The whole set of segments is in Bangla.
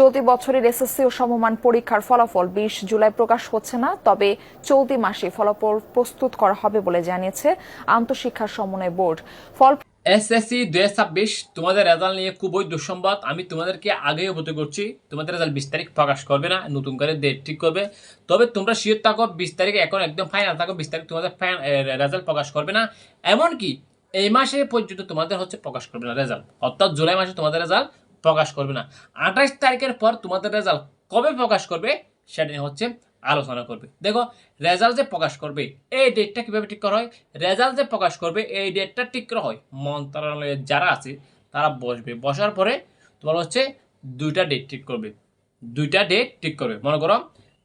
চলতি বছরের এসএসসি ও সমমান পরীক্ষার ফলাফল ২০ জুলাই প্রকাশ হচ্ছে না, তবে চলতি মাসে ফলাফল প্রস্তুত করা হবে বলে জানিয়েছে আন্তঃশিক্ষা সমন্বয় বোর্ড। এসএসসি ২০২৬ তোমাদের রেজাল্ট নিয়ে খুবই দুঃসংবাদ। আমি তোমাদেরকে আগেই অবগত করছি, তোমাদের রেজাল্ট ২০ তারিখ প্রকাশ করবে না, নতুন করে ডেট ঠিক করবে। তবে তোমরা শিওর থাকো ২০ তারিখ এখন একদম ফাইনাল থাকো, ২০ তারিখ তোমাদের রেজাল্ট প্রকাশ করবে না। এমনকি এই মাসে পর্যন্ত তোমাদের প্রকাশ করবে না রেজাল্ট, অর্থাৎ জুলাই মাসে তোমাদের রেজাল্ট প্রকাশ করবে না। ২৮ তারিখের পর তোমাদের রেজাল্ট কবে প্রকাশ করবে সেটা নিয়ে আলোচনা করবে। দেখো, রেজাল্ট যে প্রকাশ করবে এই ডেটটা কিভাবে ঠিক করা হয়, রেজাল্ট যে প্রকাশ করবে এই ডেটটা ঠিক করা হয় মন্ত্রণালয়ে যারা আছে তারা বসবে, বসার পরে তোমার দুইটা ডেট ঠিক করবে, মনে করো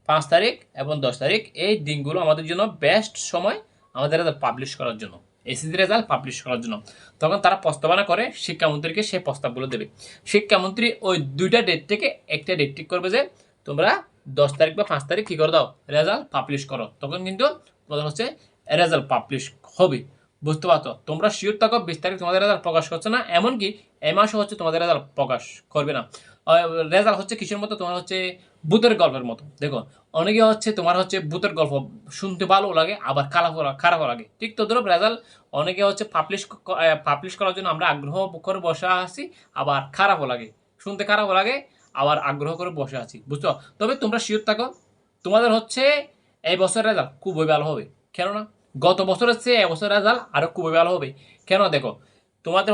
5 তারিখ এবং 10 তারিখ, এই দিনগুলো আমাদের জন্য বেস্ট সময় আমাদের রেজাল্ট পাবলিশ করার জন্য, এসএসসি রেজাল্ট পাবলিশ করার জন্য। তখন তারা প্রস্তাবনা করে শিক্ষামন্ত্রীকে, সেই প্রস্তাবগুলো দেবে। শিক্ষামন্ত্রী ওই দুইটা ডেট থেকে একটা ডেট ঠিক করবে যে তোমরা 10 তারিখ বা 5 তারিখ কি করে দাও, রেজাল্ট পাবলিশ করো। তখন কিন্তু তোমাদের রেজাল্ট পাবলিশ হবে। বুঝতে পারছো? তোমরা শিওর থাকো 20 তারিখ তোমাদের রেজাল্ট প্রকাশ করছে না, এমনকি এই মাসে তোমাদের রেজাল্ট প্রকাশ করবে না। রেজাল্ট কিসের মতো, তোমার ভূতের গল্পের মতো। দেখো, অনেকে তোমার ভূতের গল্প শুনতে ভালো লাগে, আবার খারাপ লাগে। ঠিক তো ধরো, রেজাল্ট অনেকে পাবলিশ করার জন্য আমরা আগ্রহ করে বসে আছি, আবার খারাপও লাগে, শুনতে খারাপও লাগে, আবার আগ্রহ করে বসে আছি। বুঝছো? তবে তোমরা শিওর থাকো তোমাদের এই বছর রেজাল্ট খুবই ভালো হবে। কেননা গত বছরের চেয়ে এবছর রেজাল্ট আরো খুবই ভালো হবে। কেন? দেখো, তোমাদের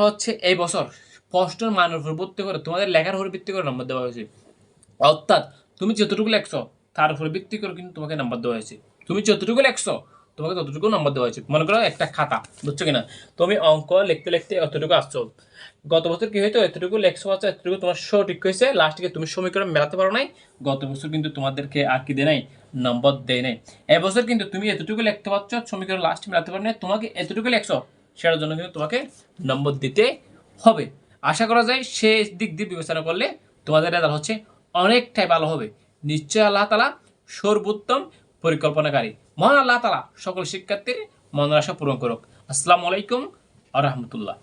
এই বছর প্রশ্নের মানের উপর ভিত্তি করে, তোমাদের লেখার উপর ভিত্তি করে নম্বর দেওয়া হয়েছে। অর্থাৎ তুমি যতটুকু লেখছো তার উপর ভিত্তি করে কিন্তু তোমাকে নাম্বার দেওয়া হয়েছে। তুমি যতটুকু লেখছো তোমাকে ততটুকু নাম্বার দেওয়া হয়েছে। মনে করো একটা খাতা, বুঝছো কিনা, তুমি অঙ্ক লিখতে লিখতে অতটুকু আসছো, গত বছর কি হয়তো এতটুকু লেখছো, এতটুকু তোমার সঠিক হয়েছে, লাস্টে তুমি সমীকরণ মেলাতে পারো নাই, গত বছর কিন্তু তোমাদেরকে আর কি দেয় নাই, নম্বর দেয় নাই। এবছর কিন্তু তুমি এতটুকু লিখতে পারছো, সমীকরণ লাস্টে মেলাতে পারো নাই, তোমাকে এতটুকু লেখছো, সেটার জন্য কিন্তু তোমাকে নম্বর দিতে হবে। আশা করা যায় সেই দিক দিয়ে বিবেচনা করলে তোমাদের রেজাল্ট অনেকটাই ভালো হবে। নিশ্চয় আল্লাহ তাআলা সর্বোত্তম পরিকল্পনাকারী। মহান আল্লাহ তাআলা সকল শিক্ষার্থীর মনের আশা পূরণ করুক। আসসালামু আলাইকুম ওয়া রাহমাতুল্লাহ।